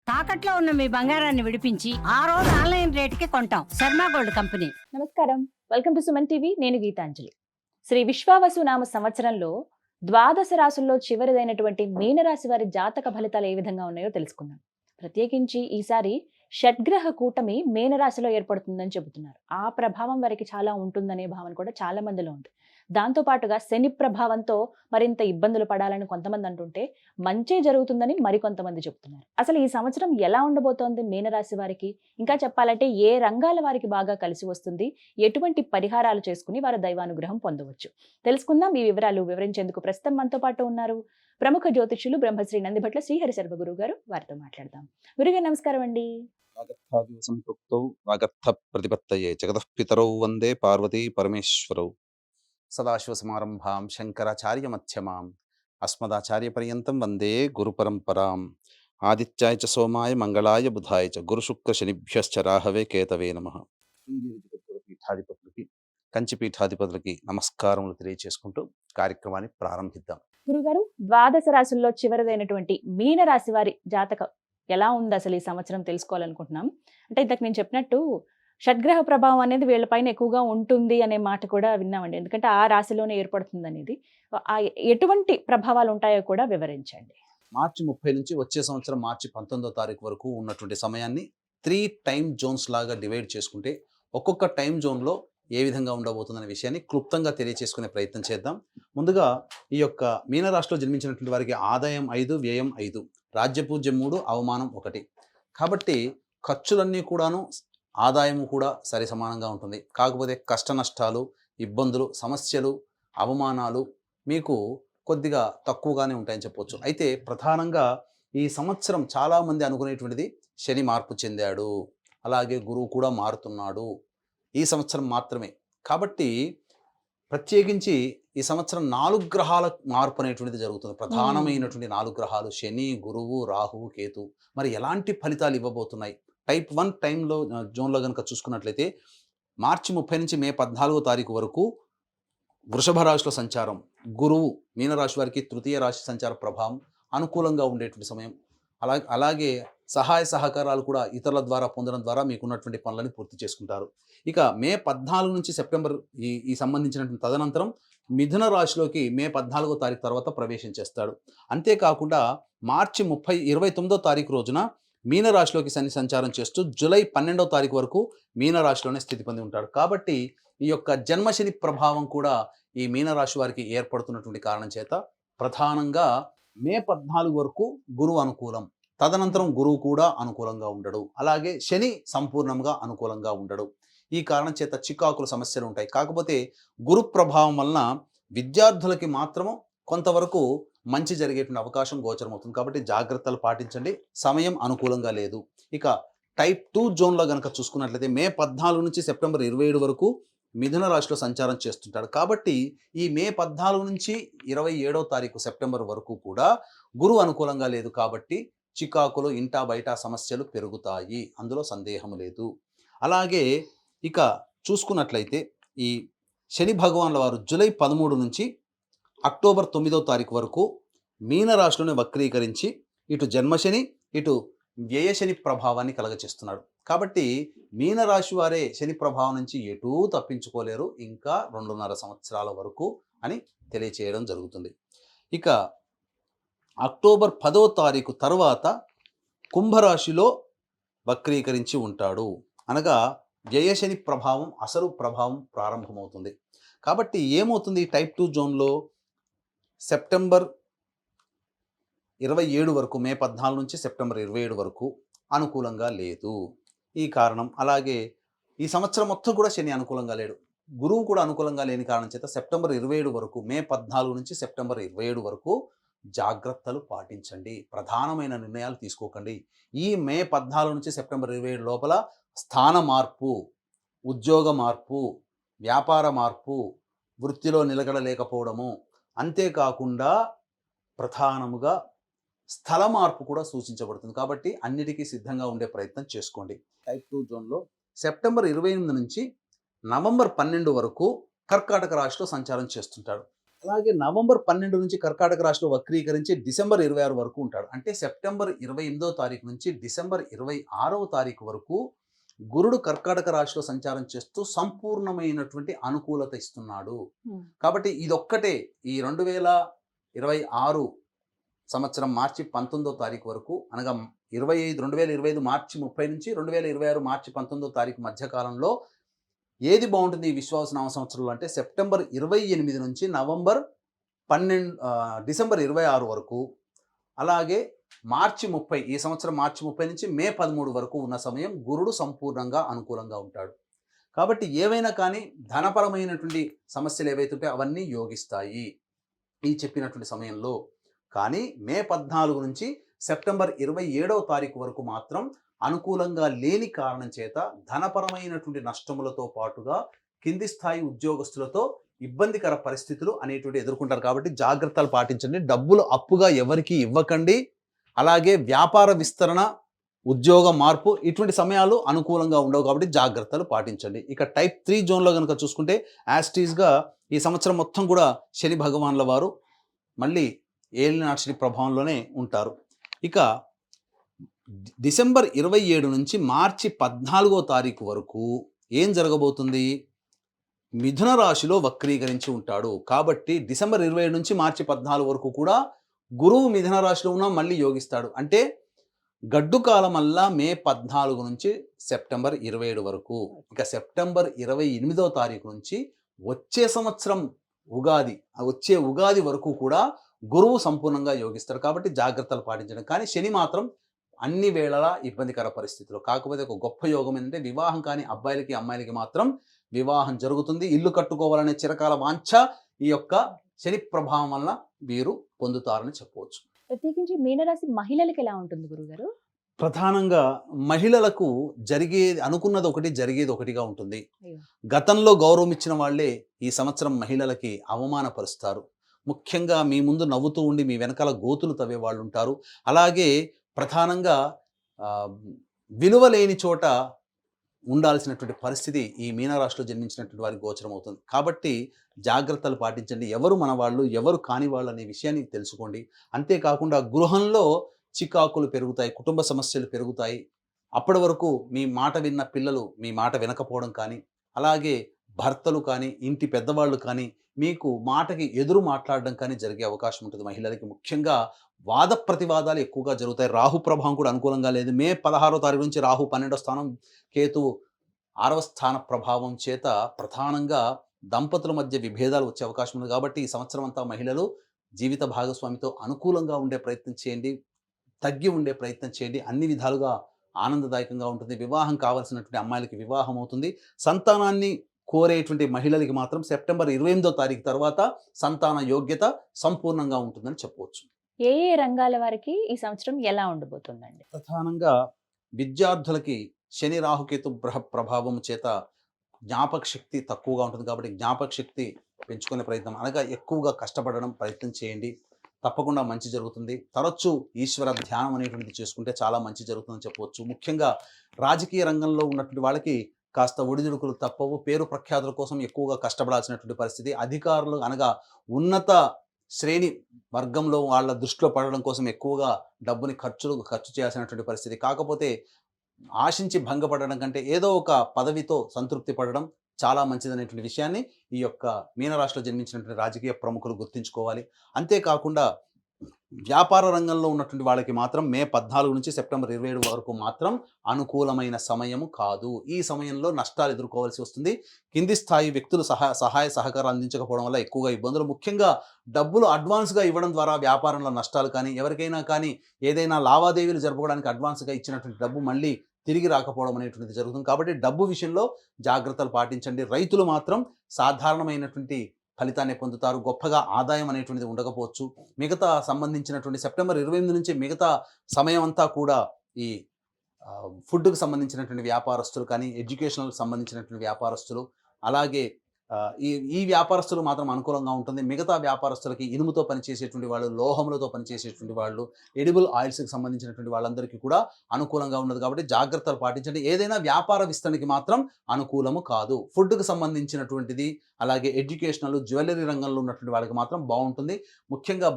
తాకట్లో ఉన్న మీ బంగారాన్ని విడిపించి ఆ రోజు ఆన్లైన్ రేటుకి కొంటాం. Sharma gold company. నమస్కారం, వెల్కమ్ టు సుమన్ టీవీ. నేను గీతాంజలి. శ్రీ విశ్వావసు నామ సంవత్సరంలో ద్వాదశ రాశుల్లో చివరిదైనటువంటి మీనరాశి వారి జాతక ఫలితాలు ఏ విధంగా ఉన్నాయో తెలుసుకుందాం. ప్రత్యేకించి ఈసారి షడ్గ్రహ కూటమి మీనరాశిలో ఏర్పడుతుందని చెబుతున్నారు. ఆ ప్రభావం వారికి చాలా ఉంటుందనే భావన కూడా చాలా మందిలో ఉంది. దాంతో పాటుగా శని ప్రభావంతో మరింత ఇబ్బందులు పడాలని కొంతమంది అంటుంటే, మంచే జరుగుతుందని మరికొంతమంది చెబుతున్నారు. అసలు ఈ సంవత్సరం ఎలా ఉండబోతోంది మీనరాశి వారికి? ఇంకా చెప్పాలంటే ఏ రంగాల వారికి బాగా కలిసి వస్తుంది, ఎటువంటి పరిహారాలు చేసుకుని వారు దైవానుగ్రహం పొందవచ్చు, తెలుసుకుందాం. ఈ వివరాలు వివరించేందుకు ప్రస్తుతం మనతో పాటు ఉన్నారు ప్రముఖ జ్యోతిష్యులు బ్రహ్మశ్రీ నందిభట్ల శ్రీహరి శర్మ గురువు గారు. వారితో మాట్లాడదాం. గురుగారు నమస్కారం అండి. సంపృక్తౌ వాగర్థ ప్రతిపత్తయే జగతః పితరౌ వందే పార్వతీ పరమేశ్వరౌ సదాశివసమారంభాం శంకరాచార్య మధ్యమాం అస్మదాచార్య పర్యంతం వందే గురు పరంపరాం. ఆదిత్యాయ చ సోమాయ మంగళాయ బుధాయ చ గురు శుక్ర శనిభ్యశ్చ రాహవే కేతవే నమః. శృంగేరి జగద్గురు పీఠాధిపతులకి కంచి పీఠాధిపతులకి నమస్కారములు తెలియజేసుకుంటూ కార్యక్రమాన్ని ప్రారంభిద్దాం. గురుగారు, ద్వాదశ రాశుల్లో చివరిదైనటువంటి మీన రాశి వారి జాతకం ఎలా ఉంది అసలు ఈ సంవత్సరం తెలుసుకోవాలనుకుంటున్నాం. అంటే ఇంతకు నేను చెప్పినట్టు షడ్గ్రహ ప్రభావం అనేది వీళ్ళపైన ఎక్కువగా ఉంటుంది అనే మాట కూడా విన్నామండి. ఎందుకంటే ఆ రాశిలోనే ఏర్పడుతుంది అనేది. ఎటువంటి ప్రభావాలు ఉంటాయో కూడా వివరించండి. మార్చి 30 నుంచి వచ్చే సంవత్సరం మార్చి 19వ తారీఖు వరకు ఉన్నటువంటి సమయాన్ని 3 టైమ్ జోన్స్ లాగా డివైడ్ చేసుకుంటే ఒక్కొక్క టైం జోన్లో ఏ విధంగా ఉండబోతుందనే విషయాన్ని క్లుప్తంగా తెలియచేసుకునే ప్రయత్నం చేద్దాం. ముందుగా ఈ యొక్క మీనరాశిలో జన్మించినటువంటి వారికి ఆదాయం 5, వ్యయం 5, రాజ్యపూజ్యం 3, అవమానం 1. కాబట్టి ఖర్చులన్నీ కూడాను ఆదాయము కూడా సరి సమానంగా ఉంటుంది. కాకపోతే కష్ట నష్టాలు, ఇబ్బందులు, సమస్యలు, అవమానాలు మీకు కొద్దిగా తక్కువగానే ఉంటాయని చెప్పవచ్చు. అయితే ప్రధానంగా ఈ సంవత్సరం చాలామంది అనుకునేటువంటిది శని మార్పు చెందాడు, అలాగే గురువు కూడా మారుతున్నాడు ఈ సంవత్సరం మాత్రమే. కాబట్టి ప్రత్యేకించి ఈ సంవత్సరం 4 గ్రహాల మార్పు అనేటువంటిది జరుగుతుంది. ప్రధానమైనటువంటి 4 గ్రహాలు శని, గురువు, రాహువు, కేతు. మరి ఎలాంటి ఫలితాలు ఇవ్వబోతున్నాయి? టైప్ 1 టైంలో జోన్లో కనుక చూసుకున్నట్లయితే మార్చి 30 నుంచి మే 14వ తారీఖు వరకు వృషభ రాశిలో సంచారం, గురువు మీనరాశి వారికి తృతీయ రాశి సంచార ప్రభావం అనుకూలంగా ఉండేటువంటి సమయం. అలాగే సహాయ సహకారాలు కూడా ఇతరుల ద్వారా పొందడం ద్వారా మీకున్నటువంటి పనులను పూర్తి చేసుకుంటారు. ఇక మే 14 నుంచి సెప్టెంబర్ ఈ సంబంధించినటువంటి తదనంతరం మిథున రాశిలోకి మే 14వ తారీఖు తర్వాత ప్రవేశం చేస్తాడు. అంతేకాకుండా మార్చి 29వ తారీఖు రోజున మీనరాశిలోకి శని సంచారం చేస్తూ జూలై 12వ తారీఖు వరకు మీనరాశిలోనే స్థితి పొంది ఉంటాడు. కాబట్టి ఈ యొక్క జన్మశని ప్రభావం కూడా ఈ మీనరాశి వారికి ఏర్పడుతున్నటువంటి కారణం చేత ప్రధానంగా మే 14 వరకు గురువు అనుకూలం, తదనంతరం గురువు కూడా అనుకూలంగా ఉండడు, అలాగే శని సంపూర్ణంగా అనుకూలంగా ఉండడు. ఈ కారణం చేత చికాకుల సమస్యలు ఉంటాయి. కాకపోతే గురు ప్రభావం వలన విద్యార్థులకి మాత్రము కొంతవరకు మంచి జరిగేటువంటి అవకాశం గోచరమవుతుంది. కాబట్టి జాగ్రత్తలు పాటించండి. సమయం అనుకూలంగా లేదు. ఇక టైప్ 2 జోన్లో కనుక చూసుకున్నట్లయితే మే 14 నుంచి సెప్టెంబర్ 27 వరకు మిథున రాశిలో సంచారం చేస్తుంటాడు. కాబట్టి ఈ మే 14 నుంచి 27వ తారీఖు సెప్టెంబర్ వరకు కూడా గురువు అనుకూలంగా లేదు. కాబట్టి చికాకులు, ఇంటా బయట సమస్యలు పెరుగుతాయి, అందులో సందేహం లేదు. అలాగే ఇక చూసుకున్నట్లయితే ఈ శని భగవాన్ల వారు జూలై 13 నుంచి అక్టోబర్ 9వ తారీఖు వరకు మీనరాశిలోనే వక్రీకరించి ఇటు జన్మశని, ఇటు వ్యయశని ప్రభావాన్ని కలగచేస్తున్నాడు. కాబట్టి మీనరాశి వారే శని ప్రభావం నుంచి ఎటూ తప్పించుకోలేరు ఇంకా 2.5 సంవత్సరాల వరకు అని తెలియచేయడం జరుగుతుంది. ఇక అక్టోబర్ 10వ తారీఖు తర్వాత కుంభరాశిలో వక్రీకరించి ఉంటాడు. అనగా వ్యయశని ప్రభావం, అసలు ప్రభావం ప్రారంభమవుతుంది. కాబట్టి ఏమవుతుంది? టైప్ 2 జోన్లో సెప్టెంబర్ 27 వరకు, మే 14 నుంచి సెప్టెంబర్ 27 వరకు అనుకూలంగా లేదు. ఈ కారణం. అలాగే ఈ సంవత్సరం మొత్తం కూడా శని అనుకూలంగా లేడు, గురువు కూడా అనుకూలంగా లేని కారణం చేత సెప్టెంబర్ 27 వరకు, మే 14 నుంచి సెప్టెంబర్ 27 వరకు జాగ్రత్తలు పాటించండి. ప్రధానమైన నిర్ణయాలు తీసుకోకండి. ఈ మే 14 నుంచి సెప్టెంబర్ 27 లోపల స్థాన మార్పు, ఉద్యోగ మార్పు, వ్యాపార మార్పు, వృత్తిలో నిలకడలేకపోవడము, అంతేకాకుండా ప్రధానముగా స్థల మార్పు కూడా సూచించబడుతుంది. కాబట్టి అన్నిటికీ సిద్ధంగా ఉండే ప్రయత్నం చేసుకోండి. టైప్ 2 జోన్లో సెప్టెంబర్ 28 నుంచి నవంబర్ 12 వరకు కర్కాటక రాశిలో సంచారం చేస్తుంటాడు. అలాగే నవంబర్ 12 నుంచి కర్కాటక రాశిలో వక్రీకరించి డిసెంబర్ 26 వరకు ఉంటాడు. అంటే సెప్టెంబర్ 28వ తారీఖు నుంచి డిసెంబర్ 26వ తారీఖు వరకు గురుడు కర్కాటక రాశిలో సంచారం చేస్తూ సంపూర్ణమైనటువంటి అనుకూలత ఇస్తున్నాడు. కాబట్టి ఇదొక్కటే ఈ 2026 సంవత్సరం మార్చి 19వ తారీఖు వరకు, అనగా 2025 మార్చి 30 నుంచి 2026 మార్చి 19వ తారీఖు మధ్యకాలంలో ఏది బాగుంటుంది ఈ విశ్వావసునామ సంవత్సరంలో అంటే సెప్టెంబర్ 28 నుంచి డిసెంబర్ 26 వరకు, అలాగే మార్చి 30, ఈ సంవత్సరం మార్చి 30 నుంచి మే 13 వరకు ఉన్న సమయం గురుడు సంపూర్ణంగా అనుకూలంగా ఉంటాడు. కాబట్టి ఏవైనా కానీ ధనపరమైనటువంటి సమస్యలు ఏవైతే ఉంటాయో అవన్నీ యోగిస్తాయి ఈ చెప్పినటువంటి సమయంలో. కానీ మే 14 నుంచి సెప్టెంబర్ 27వ తారీఖు వరకు మాత్రం అనుకూలంగా లేని కారణం చేత ధనపరమైనటువంటి నష్టములతో పాటుగా కింది స్థాయి ఉద్యోగస్తులతో ఇబ్బందికర పరిస్థితులు అనేటువంటి ఎదుర్కొంటారు. కాబట్టి జాగ్రత్తలు పాటించండి. డబ్బులు అప్పుగా ఎవరికి ఇవ్వకండి. అలాగే వ్యాపార విస్తరణ, ఉద్యోగ మార్పు ఇటువంటి సమయాలు అనుకూలంగా ఉండవు కాబట్టి జాగ్రత్తలు పాటించండి. ఇక టైప్ 3 జోన్లో కనుక చూసుకుంటే యాస్టీస్గా ఈ సంవత్సరం మొత్తం కూడా శని భగవాన్ల వారు మళ్ళీ ఏలినాటి శని ప్రభావంలోనే ఉంటారు. ఇక డిసెంబర్ 27 నుంచి మార్చి 14వ తారీఖు వరకు ఏం జరగబోతుంది? మిథున రాశిలో వక్రీకరించి ఉంటాడు. కాబట్టి డిసెంబర్ 27 నుంచి మార్చి 14 వరకు కూడా గురువు మిథున రాశిలో ఉన్న మళ్ళీ యోగిస్తాడు. అంటే గడ్డు కాలం వల్ల మే 14 నుంచి సెప్టెంబర్ 27 వరకు. ఇక సెప్టెంబర్ 28వ తారీఖు నుంచి వచ్చే సంవత్సరం వచ్చే ఉగాది వరకు కూడా గురువు సంపూర్ణంగా యోగిస్తాడు. కాబట్టి జాగ్రత్తలు పాటించడం. కానీ శని మాత్రం అన్ని వేళలా ఇబ్బందికర పరిస్థితులు. కాకపోతే ఒక గొప్ప యోగం ఏంటంటే వివాహం కాని అబ్బాయిలకి అమ్మాయిలకి మాత్రం వివాహం జరుగుతుంది. ఇల్లు కట్టుకోవాలనే చిరకాల వాంఛ ఈ యొక్క శని ప్రభావం వల్ల వీరు పొందుతారని చెప్పవచ్చు. ప్రత్యేకించి మీనరాశి మహిళలకు ఎలా ఉంటుంది గురుగారు? ప్రధానంగా మహిళలకు అనుకున్నది ఒకటి, జరిగేది ఒకటిగా ఉంటుంది. గతంలో గౌరవం ఇచ్చిన వాళ్ళే ఈ సంవత్సరం మహిళలకి అవమానపరుస్తారు. ముఖ్యంగా మీ ముందు నవ్వుతూ ఉండి మీ వెనకాల గోతులు తవ్వే వాళ్ళు ఉంటారు. అలాగే ప్రధానంగా విలువ లేని చోట ఉండాల్సినటువంటి పరిస్థితి ఈ మీనరాశిలో జన్మించినటువంటి వారికి గోచరం అవుతుంది. కాబట్టి జాగ్రత్తలు పాటించండి. ఎవరు మన వాళ్ళు, ఎవరు కాని వాళ్ళు అనే విషయాన్ని తెలుసుకోండి. అంతేకాకుండా గృహంలో చికాకులు పెరుగుతాయి, కుటుంబ సమస్యలు పెరుగుతాయి. అప్పటి వరకు మీ మాట విన్న పిల్లలు మీ మాట వినకపోవడం కానీ, అలాగే భర్తలు కానీ, ఇంటి పెద్దవాళ్ళు కానీ మీకు మాటకి ఎదురు మాట్లాడడం కానీ జరిగే అవకాశం ఉంటుంది. మహిళలకి ముఖ్యంగా వాద ప్రతివాదాలు ఎక్కువగా జరుగుతాయి. రాహు ప్రభావం కూడా అనుకూలంగా లేదు. మే 16వ తారీఖు నుంచి రాహు 12వ స్థానం, కేతువు 6వ స్థాన ప్రభావం చేత ప్రధానంగా దంపతుల మధ్య విభేదాలు వచ్చే అవకాశం ఉంది. కాబట్టి ఈ సంవత్సరం అంతా మహిళలు జీవిత భాగస్వామితో అనుకూలంగా ఉండే ప్రయత్నం చేయండి, తగ్గి ఉండే ప్రయత్నం చేయండి. అన్ని విధాలుగా ఆనందదాయకంగా ఉంటుంది. వివాహం కావాల్సినటువంటి అమ్మాయిలకి వివాహం అవుతుంది. సంతానాన్ని కోరేటువంటి మహిళలకి మాత్రం సెప్టెంబర్ 28వ తారీఖు తర్వాత సంతాన యోగ్యత సంపూర్ణంగా ఉంటుందని చెప్పవచ్చు. ఏ ఏ రంగాల వారికి ఈ సంవత్సరం ఎలా ఉండబోతుందండి? ప్రధానంగా విద్యార్థులకి శని రాహుకేతు ప్రభావం చేత జ్ఞాపక శక్తి తక్కువగా ఉంటుంది. కాబట్టి జ్ఞాపక శక్తి పెంచుకునే ప్రయత్నం, అనగా ఎక్కువగా కష్టపడడం ప్రయత్నం చేయండి. తప్పకుండా మంచి జరుగుతుంది. తరచూ ఈశ్వర ధ్యానం అనేటువంటిది చేసుకుంటే చాలా మంచి జరుగుతుందని చెప్పవచ్చు. ముఖ్యంగా రాజకీయ రంగంలో ఉన్నటువంటి వాళ్ళకి కాస్త ఒడిదుడుకులు తప్పవు. పేరు ప్రఖ్యాతుల కోసం ఎక్కువగా కష్టపడాల్సినటువంటి పరిస్థితి. అధికారులు అనగా ఉన్నత శ్రేణి వర్గంలో వాళ్ళ దృష్టిలో పడడం కోసం ఎక్కువగా డబ్బుని ఖర్చు చేయాల్సినటువంటి పరిస్థితి. కాకపోతే ఆశించి భంగపడడం కంటే ఏదో ఒక పదవితో సంతృప్తి పడడం చాలా మంచిదనేటువంటి విషయాన్ని ఈ యొక్క మీనరాశిలో జన్మించినటువంటి రాజకీయ ప్రముఖులు గుర్తుంచుకోవాలి. అంతేకాకుండా వ్యాపార రంగంలో ఉన్నటువంటి వాళ్ళకి మాత్రం మే 14 నుంచి సెప్టెంబర్ 27 వరకు మాత్రం అనుకూలమైన సమయము కాదు. ఈ సమయంలో నష్టాలు ఎదుర్కోవాల్సి వస్తుంది. కింది స్థాయి వ్యక్తులు సహాయ సహకారాలు అందించకపోవడం వల్ల ఎక్కువగా ఇబ్బందులు, ముఖ్యంగా డబ్బులు అడ్వాన్స్గా ఇవ్వడం ద్వారా వ్యాపారంలో నష్టాలు కానీ, ఎవరికైనా కానీ ఏదైనా లావాదేవీలు జరుపుకోవడానికి అడ్వాన్స్గా ఇచ్చినటువంటి డబ్బు మళ్ళీ తిరిగి రాకపోవడం అనేటువంటిది జరుగుతుంది. కాబట్టి డబ్బు విషయంలో జాగ్రత్తలు పాటించండి. రైతులు మాత్రం సాధారణమైనటువంటి ఫలితాన్ని పొందుతారు. గొప్పగా ఆదాయం అనేటువంటిది ఉండకపోవచ్చు. మిగతా సంబంధించినటువంటి సెప్టెంబర్ 28 నుంచి మిగతా సమయం అంతా కూడా ఈ ఫుడ్కు సంబంధించినటువంటి వ్యాపారస్తులు కానీ, ఎడ్యుకేషనల్ సంబంధించినటువంటి వ్యాపారస్తులు, అలాగే ఈ ఈ వ్యాపారస్తులు మాత్రం అనుకూలంగా ఉంటుంది. మిగతా వ్యాపారస్తులకి ఇనుముతో పనిచేసేటువంటి వాళ్ళు, లోహములతో పనిచేసేటువంటి వాళ్ళు, ఎడిబుల్ ఆయిల్స్కి సంబంధించినటువంటి వాళ్ళందరికీ కూడా అనుకూలంగా ఉన్నది కాబట్టి జాగ్రత్తలు పాటించండి. ఏదైనా వ్యాపార విస్తరణకి మాత్రం అనుకూలము కాదు. ఫుడ్కి సంబంధించినటువంటిది, అలాగే ఎడ్యుకేషనల్, జ్యువెలరీ రంగంలో ఉన్నటువంటి వాళ్ళకి మాత్రం బాగుంటుంది. ముఖ్యంగా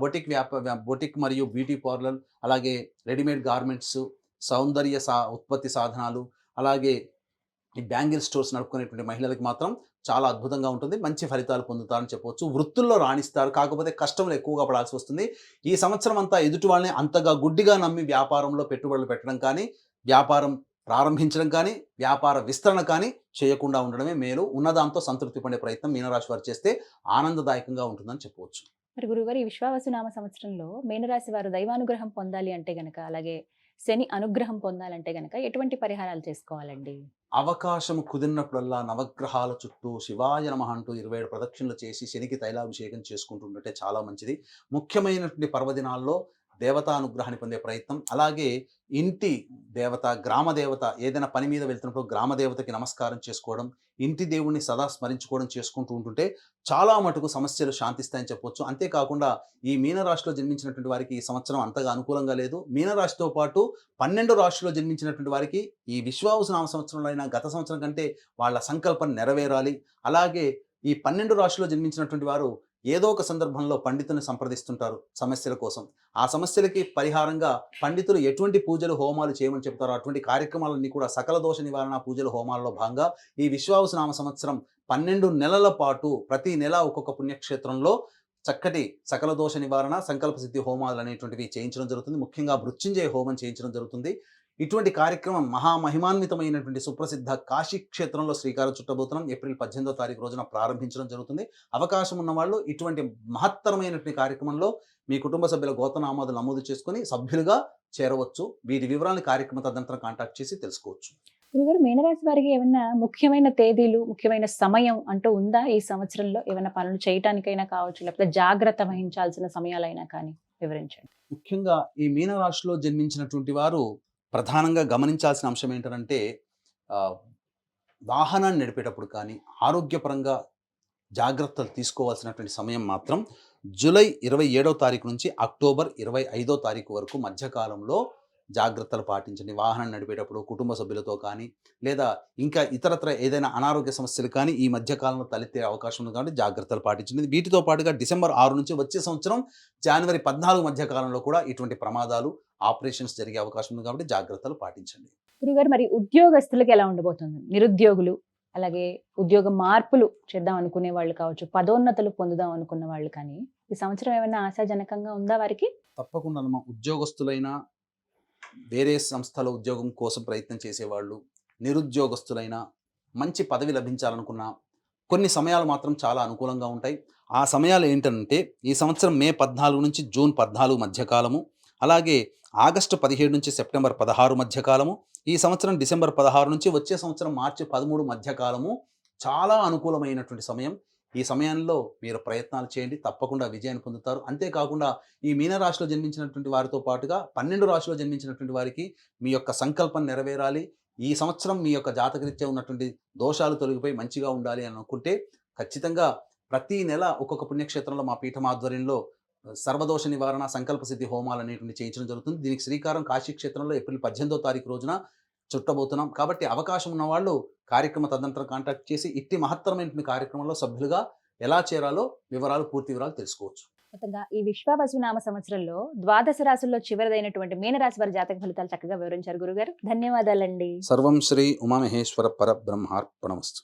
బొటిక్ మరియు బ్యూటీ పార్లర్, అలాగే రెడీమేడ్ గార్మెంట్స్, సౌందర్య ఉత్పత్తి సాధనాలు, అలాగే ఈ బ్యాంగిల్ స్టోర్స్ నడుపుకునేటువంటి మహిళలకు మాత్రం చాలా అద్భుతంగా ఉంటుంది. మంచి ఫలితాలు పొందుతారని చెప్పవచ్చు. వృత్తుల్లో రాణిస్తారు, కాకపోతే కష్టంలో ఎక్కువగా పడాల్సి వస్తుంది. ఈ సంవత్సరం అంతా ఎదుటి వాళ్ళని అంతగా గుడ్డిగా నమ్మి వ్యాపారంలో పెట్టుబడులు పెట్టడం కానీ, వ్యాపారం ప్రారంభించడం కానీ, వ్యాపార విస్తరణ కానీ చేయకుండా ఉండడమే మేలు. ఉన్నదాంతో సంతృప్తి పడే ప్రయత్నం మీనరాశి వారు చేస్తే ఆనందదాయకంగా ఉంటుందని చెప్పవచ్చు. మరి గురుగారు, ఈ విశ్వావసునామ సంవత్సరంలో మీనరాశి వారు దైవానుగ్రహం పొందాలి అంటే గనక, అలాగే శని అనుగ్రహం పొందాలంటే గనక ఎటువంటి పరిహారాలు చేసుకోవాలండి? అవకాశం కుదిరినప్పుడల్లా నవగ్రహాల చుట్టూ శివాయ నమః అంటూ 27 ప్రదక్షిణలు చేసి శనికి తైలాభిషేకం చేసుకుంటుంటే చాలా మంచిది. ముఖ్యమైనటువంటి పర్వదినాల్లో దేవతానుగ్రహాన్ని పొందే ప్రయత్నం, అలాగే ఇంటి దేవత, గ్రామ దేవత, ఏదైనా పని మీద వెళ్తున్నప్పుడు గ్రామ దేవతకి నమస్కారం చేసుకోవడం, ఇంటి దేవుణ్ణి సదా స్మరించుకోవడం చేసుకుంటూ ఉంటుంటే చాలా మటుకు సమస్యలు శాంతిస్తాయని చెప్పొచ్చు. అంతేకాకుండా ఈ మీనరాశిలో జన్మించినటువంటి వారికి ఈ సంవత్సరం అంతగా అనుకూలంగా లేదు. మీనరాశితో పాటు 12 రాశిలో జన్మించినటువంటి వారికి ఈ విశ్వావసునామ సంవత్సరంలో అయినా గత సంవత్సరం కంటే వాళ్ళ సంకల్పం నెరవేరాలి. అలాగే ఈ 12 రాశిలో జన్మించినటువంటి వారు ఏదో ఒక సందర్భంలో పండితుని సంప్రదిస్తుంటారు సమస్యల కోసం. ఆ సమస్యలకి పరిహారంగా పండితులు ఎటువంటి పూజలు, హోమాలు చేయమని చెప్తారో అటువంటి కార్యక్రమాలన్నీ కూడా సకల దోష నివారణ పూజలు, హోమాలలో భాగంగా ఈ విశ్వావసునామ సంవత్సరం 12 నెలల పాటు ప్రతి నెల ఒక్కొక్క పుణ్యక్షేత్రంలో చక్కటి సకల దోష నివారణ, సంకల్ప సిద్ధి హోమాలు అనేటువంటివి చేయించడం జరుగుతుంది. ముఖ్యంగా మృత్యుంజయ హోమం చేయించడం జరుగుతుంది. ఇటువంటి కార్యక్రమం మహామహిమాన్వితమైనటువంటి సుప్రసిద్ధ కాశీ క్షేత్రంలో శ్రీకారం చుట్టబోతున్నాం. ఏప్రిల్ 18వ తారీఖు రోజున ప్రారంభించడం జరుగుతుంది. అవకాశం ఉన్న వాళ్ళు ఇటువంటి మహత్తరమైనటువంటి కార్యక్రమంలో మీ కుటుంబ సభ్యుల గోత్రనామాలు నమోదు చేసుకుని సభ్యులుగా చేరవచ్చు. వీటి వివరాలను కార్యక్రమ తదనంతరం కాంటాక్ట్ చేసి తెలుసుకోవచ్చు. గురుగారు, మీనరాశి వారికి ఏమైనా ముఖ్యమైన తేదీలు, ముఖ్యమైన సమయం అంటూ ఉందా? ఈ సంవత్సరంలో ఏమైనా పనులు చేయటానికైనా కావచ్చు, లేకపోతే జాగ్రత్త వహించాల్సిన సమయాలైనా కానీ వివరించండి. ముఖ్యంగా ఈ మీనరాశిలో జన్మించినటువంటి వారు ప్రధానంగా గమనించాల్సిన అంశం ఏంటంటే, వాహనాన్ని నడిపేటప్పుడు కానీ, ఆరోగ్యపరంగా జాగ్రత్తలు తీసుకోవాల్సినటువంటి సమయం మాత్రం జూలై 27వ తారీఖు నుంచి అక్టోబర్ 25వ తారీఖు వరకు మధ్యకాలంలో జాగ్రత్తలు పాటించండి. వాహనం నడిపేటప్పుడు కుటుంబ సభ్యులతో కానీ, లేదా ఇంకా ఇతరత్ర ఏదైనా అనారోగ్య సమస్యలు కానీ ఈ మధ్యకాలంలో తలెత్తే అవకాశం ఉంది కాబట్టి జాగ్రత్తలు పాటించండి. వీటితో పాటుగా డిసెంబర్ 6 నుంచి వచ్చే సంవత్సరం జనవరి 14 మధ్యకాలంలో కూడా ఇటువంటి ప్రమాదాలు, ఆపరేషన్స్ జరిగే అవకాశం ఉంది కాబట్టి జాగ్రత్తలు పాటించండి. గురుగారు, మరి ఉద్యోగస్తులకు ఎలా ఉండబోతుంది? నిరుద్యోగులు, అలాగే ఉద్యోగ మార్పులు చేద్దాం అనుకునే వాళ్ళు కావచ్చు, పదోన్నతులు పొందుదాం అనుకున్న వాళ్ళు కానీ ఈ సంవత్సరం ఏమైనా ఆశాజనకంగా ఉందా వారికి? తప్పకుండా ఉద్యోగస్తులైనా, వేరే సంస్థలో ఉద్యోగం కోసం ప్రయత్నం చేసేవాళ్ళు, నిరుద్యోగస్తులైనా, మంచి పదవి లభించాలనుకున్న కొన్ని సమయాలు మాత్రం చాలా అనుకూలంగా ఉంటాయి. ఆ సమయాలు ఏంటంటే ఈ సంవత్సరం మే 14 నుంచి జూన్ 14 మధ్యకాలము, అలాగే ఆగస్టు 17 నుంచి సెప్టెంబర్ 16 మధ్యకాలము, ఈ సంవత్సరం డిసెంబర్ 16 నుంచి వచ్చే సంవత్సరం మార్చి 13 మధ్యకాలము చాలా అనుకూలమైనటువంటి సమయం. ఈ సమయంలో మీరు ప్రయత్నాలు చేయండి, తప్పకుండా విజయాన్ని పొందుతారు. అంతేకాకుండా ఈ మీనరాశిలో జన్మించినటువంటి వారితో పాటుగా 12 రాశిలో జన్మించినటువంటి వారికి మీ యొక్క సంకల్పం నెరవేరాలి, ఈ సంవత్సరం మీ యొక్క జాతకరీత్యా ఉన్నటువంటి దోషాలు తొలగిపోయి మంచిగా ఉండాలి అని అనుకుంటే ఖచ్చితంగా ప్రతి నెల ఒక్కొక్క పుణ్యక్షేత్రంలో మా పీఠం ఆధ్వర్యంలో సర్వదోష నివారణ, సంకల్ప సిద్ధి హోమాలు అనేటువంటి చేయించడం జరుగుతుంది. దీనికి శ్రీకారం కాశీ క్షేత్రంలో ఏప్రిల్ 18వ తారీఖు రోజున చుట్టబోతున్నాం. కాబట్టి అవకాశం ఉన్న వాళ్ళు కార్యక్రమ తదనంతరం కాంటాక్ట్ చేసి ఇట్టి మహత్తరమైనటువంటి కార్యక్రమంలో సభ్యులుగా ఎలా చేరాలో పూర్తి వివరాలు తెలుసుకోవచ్చు. మొత్తంగా ఈ విశ్వావసునామ సంవత్సరంలో ద్వాదశ రాశుల్లో చివరిదైనటువంటి మీనరాశి వారి జాతక ఫలితాలు చక్కగా వివరించారు గురుగారు. ధన్యవాదాలండి. సర్వం శ్రీ ఉమామహేశ్వర పరబ్రహ్మార్పణమస్తు.